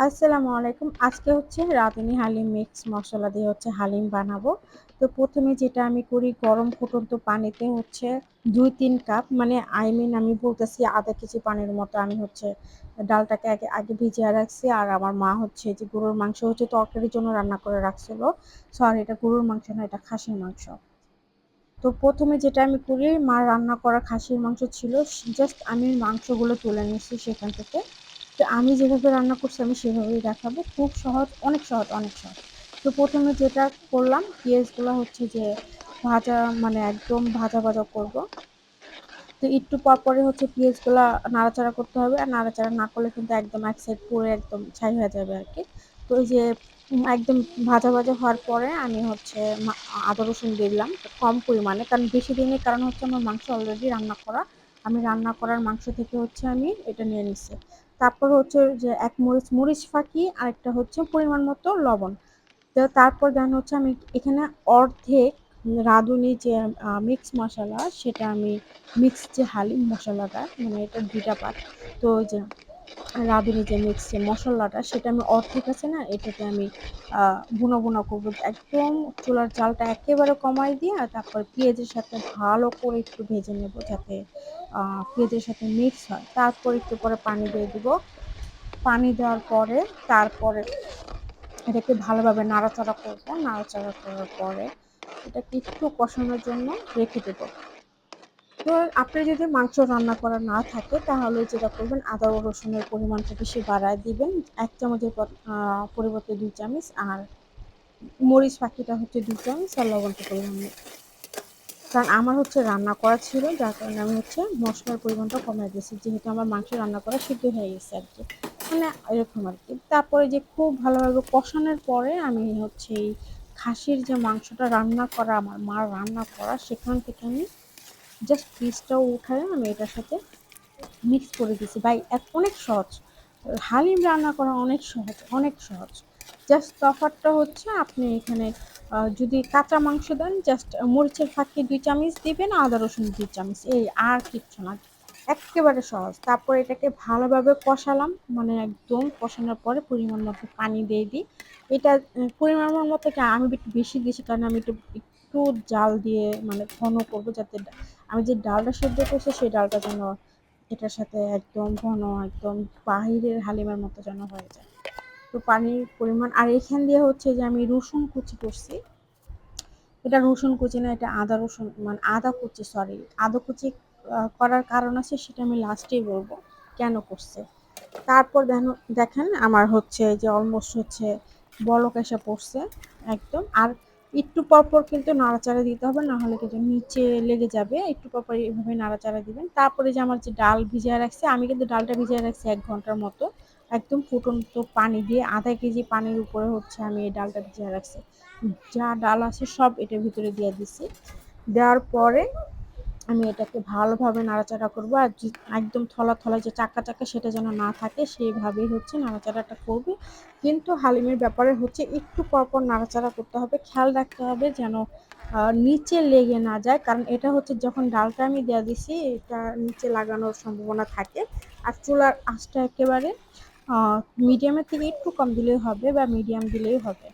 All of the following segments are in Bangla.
আসসালামু আলাইকুম। আজকে হচ্ছে রাঁধুনি হালিম মিক্স মসলা দিয়ে হচ্ছে হালিম বানাবো। তো ১ম এ যেটা আমি করি গরম ফুটন্ত পানিতে হচ্ছে ২-৩ কাপ মানে আমি বলতেছি ০.৫ কেজি পানির মতো আমি হচ্ছে ডালটাকে আগে ভিজিয়ে রাখছি। আর আমার মা হচ্ছে যে গরুর মাংস হচ্ছে তরকারির জন্য রান্না করে রাখছিল। সরি, এটা গরুর মাংস না, এটা খাসির মাংস। তো ১ম এ যেটা আমি করি, মা রান্না করা খাসির মাংস ছিল। জাস্ট আমি মাংসগুলো তুলে নিচ্ছি সেখান থেকে। তো আমি যেভাবে রান্না করছি আমি সেভাবেই দেখাবো। খুব সহজ, অনেক সহজ, অনেক সহজ। তো ১ম এ যেটা করলাম, পেঁয়াজগুলা হচ্ছে যে ভাজা মানে একদম ভাজা করব। তো একটু পরে হচ্ছে পেঁয়াজগুলা নাড়াচাড়া করতে হবে। আর নাড়াচাড়া না করলে কিন্তু একদম এক সাইড পুড়ে একদম ছাই হয়ে যাবে আরকি। তো ওই যে একদম ভাজা হওয়ার পরে আমি হচ্ছে আদা রসুন দিয়ে দিলাম কম পরিমাণে। কারণ বেশি দিনের কারণ হচ্ছে আমার মাংস অলরেডি রান্না করা। আমি রান্না করার মাংস থেকে হচ্ছে আমি এটা নিয়ে নিছি। তারপর হচ্ছে যে এক মরিচ ফাঁকি, আরেকটা হচ্ছে পরিমাণ মতো লবণ। তো তারপর দেন হচ্ছে আমি এখানে অর্ধেক রাঁধুনি যে মিক্স মশলা সেটা আমি মিক্স যে হালিম মশলাটা মানে এটা ২ টা পার্ট। তো ওই যে রাঁধুনি যে মিক্স যে মশলাটা সেটা আমি অর্ধেক আছে না এটাতে আমি ভুনা করব। একদম চুলার জালটা একেবারে কমায় দিয়ে তারপর পেঁয়াজের সাথে ভালো করে একটু ভেজে নেব যাতে পেঁয়াজের সাথে মিক্স হয়। তারপর একটু পরে পানি দিয়ে দিব। পানি দেওয়ার পরে তারপরে এটাকে ভালোভাবে নাড়াচাড়া করব। নাড়াচাড়া করার পরে এটাকে একটু কষানোর জন্য রেখে দেব। তো আপনি যদি মাংস রান্না করা না থাকে তাহলে যেটা করবেন আদা ও রসুনের পরিমাণটা বেশি বাড়ায় দিবেন। ১ চামচের পরিবর্তে ২ চামচ, আর মরিচ ফাঁকিটা হচ্ছে ২ চামচ, আর লবণটা পরিমাণ মতো। কারণ আমার হচ্ছে রান্না করা ছিল যার কারণে আমি হচ্ছে মসলার পরিমাণটা কমায় দিয়েছি। যেহেতু আমার মাংস রান্না করা সিদ্ধ হয়ে গেছে আরকি। মানে এরকম আরকি। তারপরে যে খুব ভালোভাবে কষানোর পরে আমি হচ্ছে এই খাসির যে মাংসটা রান্না করা আমার মার রান্না করা সেখান থেকে আমি জাস্ট পিসটাও উঠায়ে আমি এটার সাথে মিক্স করে দিছি। ভাই অনেক সহজ। হালিম রান্না করা অনেক সহজ, অনেক সহজ। জাস্ট তফাৎটা হচ্ছে আপনি এখানে যদি কাঁচা মাংস দেন জাস্ট মরিচের ফাঁকি ২ চামচ দিবেন, আদা রসুন ২ চামচ। এই আর কিচ্ছু না। এক্কেবারে সহজ। তারপর এটাকে ভালোভাবে কষালাম। মানে একদম কষানোর পরে পরিমাণ মতো পানি দিয়ে দিই। এটা পরিমাণ মতো কি আমি একটু বেশি দিয়েছি কারণ আমি একটু জাল দিয়ে মানে ঘন করব যাতে আমি যে ডালটা সেদ্ধ করছি সেই ডালটা যেন এটার সাথে একদম ঘন, একদম বাহিরের হালিমের মতো যেন হয়ে যায়। তো পানির পরিমাণ আর এখান দিয়ে হচ্ছে যে আমি রসুন কুচি করছি। এটা রসুন কুচি না, এটা আদা রসুন মানে আদা কুচি, সরি। আদা কুচি করার কারণ আছে সেটা আমি লাস্টেই বলব কেন করছে। তারপর দেখেন আমার হচ্ছে যে অলমোস্ট হচ্ছে বলক এসে পড়ছে একদম। আর একটু পরপর কিন্তু নাড়াচাড়া দিতে হবে, না হলে কিন্তু নিচে লেগে যাবে। একটু পরপর এভাবে নাড়াচাড়া দিবেন। তারপরে যে আমার যে ডাল ভিজিয়ে রাখছি, আমি কিন্তু ডালটা ভিজিয়ে রাখছি ১ ঘন্টার মতো। একদম ফুটন্ত পানি দিয়ে ০.৫ কেজি পানির উপরে হচ্ছে আমি এই ডালটা ভিজিয়ে রাখছি। যা ডাল আছে সব এটার ভিতরে দিয়ে দিছি। দেওয়ার পরে আমি এটাকে ভালোভাবে নাড়াচাড়া করব। আর একদম থলা যে চাকা সেটা যেন না থাকে সেইভাবেই হচ্ছে নাড়াচাড়াটা করব। কিন্তু হালিমের ব্যাপারে হচ্ছে একটু পরপর নাড়াচাড়া করতে হবে। খেয়াল রাখতে হবে যেন নিচে লেগে না যায়। কারণ এটা হচ্ছে যখন ডালটা আমি দেয়া দিছি এটা নিচে লাগানোর সম্ভাবনা থাকে। আর চুলার আঁচটা একেবারে আ মিডিয়ামের থেকে একটু কম দিলেই হবে বা মিডিয়াম দিলেই হবে।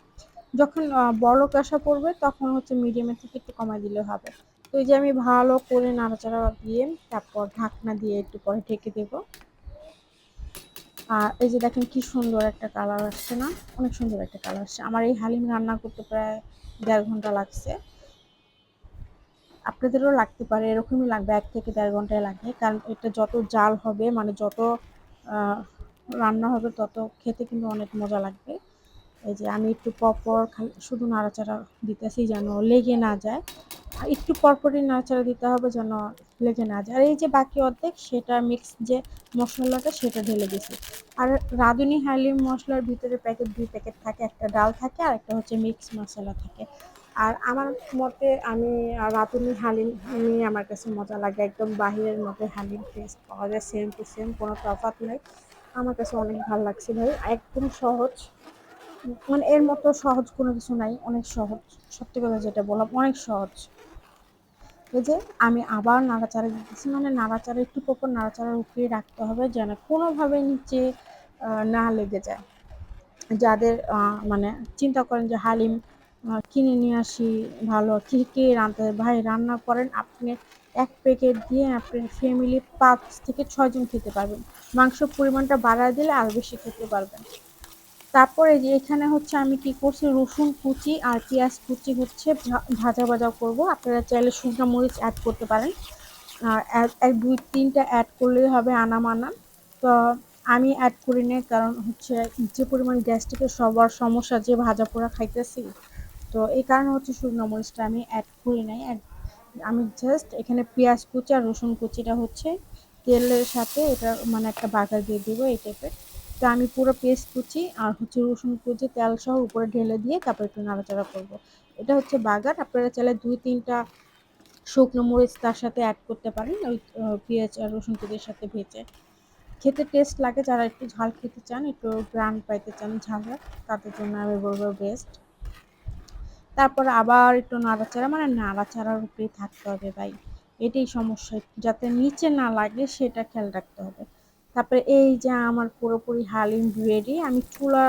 যখন বলক আসা পড়বে তখন হচ্ছে মিডিয়ামের থেকে একটু কমায় দিলে হবে। তো এই যে আমি ভালো করে নাড়াচাড়া দিয়ে তারপর ঢাকনা দিয়ে একটু পরে ঢেকে দেব। আর এই যে দেখেন কি সুন্দর একটা কালার আসছে না? অনেক সুন্দর একটা কালার আসছে। আমার এই হালিম রান্না করতে প্রায় ১.৫ ঘন্টা লাগছে। আপনাদেরও লাগতে পারে, এরকমই লাগবে ১ থেকে ১.৫ ঘন্টাই লাগে। কারণ এটা যত জাল হবে মানে যত আ রান্না হবে তত খেতে কিন্তু অনেক মজা লাগবে। এই যে আমি একটু পরপর শুধু নাড়াচাড়া দিতেছি যেন লেগে না যায়। আর একটু পরপরই নাড়াচাড়া দিতে হবে যেন লেগে না যায়। আর এই যে বাকি অর্ধেক সেটা মিক্স যে মসলাটা সেটা ঢেলে দিছি। আর রাঁধুনি হালিম মসলার ভিতরে ২ প্যাকেট থাকে। একটা ডাল থাকে আর একটা হচ্ছে মিক্স মসলা থাকে। আর আমার মতে আমি রাঁধুনি হালিমই আমার কাছে মজা লাগে। একদম বাহিরের মতো হালিম টেস্ট পাওয়া যায়, সেম টু সেম, কোনো তফাৎ নাই। আমার কাছে অনেক ভাল লাগছে ভাই। একদম সহজ। মানে এর মতো সহজ কোনো কিছু নাই। অনেক সহজ। সত্যি কথা যেটা বললাম অনেক সহজ। এই যে আমি আবার নাড়াচাড়া দিতেছি, মানে নাড়াচাড়া একটু পরপর নাড়াচাড়ার উপরেই রাখতে হবে যেন কোনোভাবে নিচে না লেগে যায়। যাদের মানে চিন্তা করেন যে হালিম কিনে নিয়ে আসি, ভালো কে রাঁধতে ভাই, রান্না করেন আপনি 1 প্যাকেট দিয়ে আপনার ফ্যামিলি 5 থেকে 6 জন খেতে পারবেন। মাংসর পরিমাণটা বাড়ায় দিলে আরো বেশি খেতে পারবেন। তারপরে যে এখানে হচ্ছে আমি কি করছি, রসুন কুচি আর পেঁয়াজ কুচি হচ্ছে ভাজা ভাজা করব। আপনারা চাইলে শুকনো মরিচ অ্যাড করতে পারেন, এক দুই তিনটা অ্যাড করলেই হবে আনাম আনাম। তো আমি অ্যাড করি নাই, কারণ হচ্ছে যে পরিমাণ গ্যাস্ট্রিকের সবার সমস্যা, যে ভাজা পোড়া খাইতেছি, তো এই কারণে হচ্ছে শুকনো মরিচটা আমি অ্যাড করি নাই। আমি জাস্ট এখানে পেঁয়াজ কুচি আর রসুন কুচিটা হচ্ছে তেলের সাথে এটা মানে একটা বাগার দিয়ে দিব এই টাইপের। তো আমি পুরো পেঁয়াজ কুচি আর হচ্ছে রসুন কুচি তেল সহ উপরে ঢেলে দিয়ে তারপর একটু নাড়াচাড়া করব। এটা হচ্ছে বাগার। আপনারা চাইলে 2-3টা শুকনো মরিচ তার সাথে অ্যাড করতে পারেন ওই পেঁয়াজ আর রসুন কুচির সাথে ভেজে। খেতে টেস্ট লাগে, যারা একটু ঝাল খেতে চান, একটু গ্রান পাইতে চান ঝালের, তাদের জন্য আমি বলবো বেস্ট। তারপর আবার একটু নাড়াচাড়া, মানে নাড়াচাড়ার উপরেই থাকতে হবে ভাই, এটাই সমস্যা, যাতে নিচে না লাগে সেটা খেয়াল রাখতে হবে। তারপরে এই যে আমার পুরোপুরি হালিম রেডি। আমি চুলা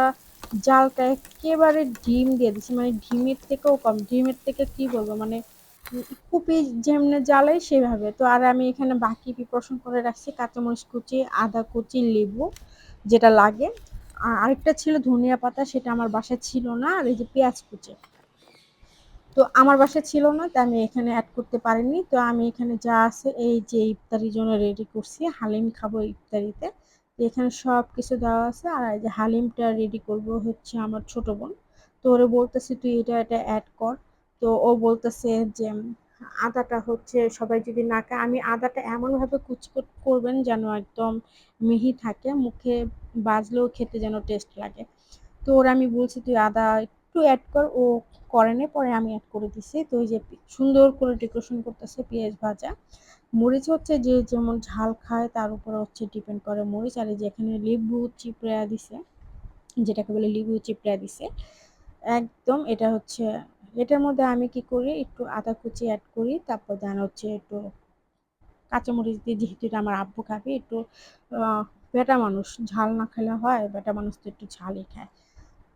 জালটা একেবারে ডিম দিয়ে দিচ্ছি, মানে ডিমের থেকেও কম, ডিমের থেকে কি বলবো মানে কুপি যেমনে জ্বালাই সেভাবে। তো আর আমি এখানে বাকি প্রিপারেশন করে রাখছি কাঁচামরিচ কুচি, আদা কুচি, লেবু যেটা লাগে, আর আরেকটা ছিল ধনিয়া পাতা, সেটা আমার বাসায় ছিল না, আর এই যে পেঁয়াজ কুচি, তো আমার বাসায় ছিল না, তো আমি এখানে অ্যাড করতে পারিনি। তো আমি এখানে যা আছে এই যে ইফতারির জন্য রেডি করছি, হালিম খাবো ইফতারিতে। তো এখানে সব কিছু দেওয়া আছে। আর এই যে হালিমটা রেডি করব হচ্ছে আমার ছোট বোন। তো ওরে বলতেছি তুই এটা অ্যাড কর। তো ও বলতেছে যে আদাটা হচ্ছে সবাই যদি না খায়, আমি আদাটা এমনভাবে কুচি করবেন যেন একদম মিহি থাকে, মুখে বাজলেও খেতে যেন টেস্ট লাগে। তো ওরা আমি বলছি তুই আদা একটু অ্যাড কর, ও করে নে, পরে আমি অ্যাড করে দিছি। তো ওই যে সুন্দর করে ডেকোরেশন করতেছে পেঁয়াজ ভাজা। মরিচ হচ্ছে যে যেমন ঝাল খায় তার উপরে হচ্ছে ডিপেন্ড করে মরিচ। আর এই যে এখানে লেবু চিপড়া দিছে, যেটাকে বলে লেবু চিপড়া দিছে একদম। এটা হচ্ছে এটার মধ্যে আমি কি করি, একটু আদা কুচি অ্যাড করি, তারপর দেন হচ্ছে একটু কাঁচামরিচ দিয়ে, যেহেতু এটা আমার আব্বু খাবে একটু, আহ, বেটা মানুষ ঝাল না খেলে হয়, বেটা মানুষ তো একটু ঝালই খায়।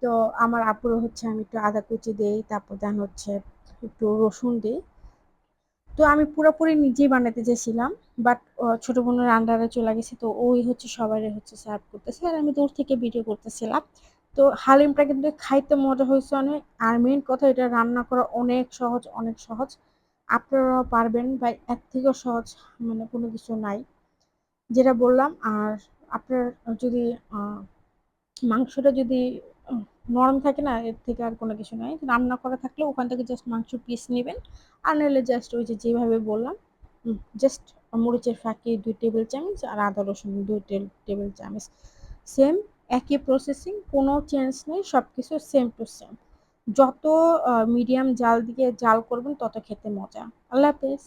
তো আমার আপুরও হচ্ছে আমি একটু আদা কুচি দেই, তারপর দেন হচ্ছে একটু রসুন দিই। তো আমি পুরোপুরি নিজেই বানাতে চেয়েছিলাম, বাট ছোট বোনের আন্ডারে চলে গেছে, তো ওই হচ্ছে সবাই হচ্ছে সার্ভ করতেছে আর আমি দূর থেকে ভিডিও করতেছিলাম। তো হালিমটা কিন্তু খাইতে মজা হয়েছে অনেক, আর মেন কথা এটা রান্না করা অনেক সহজ, অনেক সহজ। আপনারাও পারবেন বা এর থেকেও সহজ মানে কোনো কিছু নাই, যেটা বললাম। আর আপনার যদি মাংসটা যদি নরম থাকে না, এর থেকে আর কোনো কিছু নাই। রান্না করা থাকলে ওখান থেকে জাস্ট মাংস পিস নেবেন, আর নাহলে জাস্ট ওই যে যেভাবে বললাম, জাস্ট মরিচের ফাঁকি 2 টেবিল চামচ আর আদা রসুন 2 টেবিল চামচ, সেম একই প্রসেসিং, কোনো চেঞ্জ নেই, সব কিছু সেম টু সেম। যত মিডিয়াম জাল দিয়ে জাল করবেন তত খেতে মজা। আল্লাহ হাফেজ।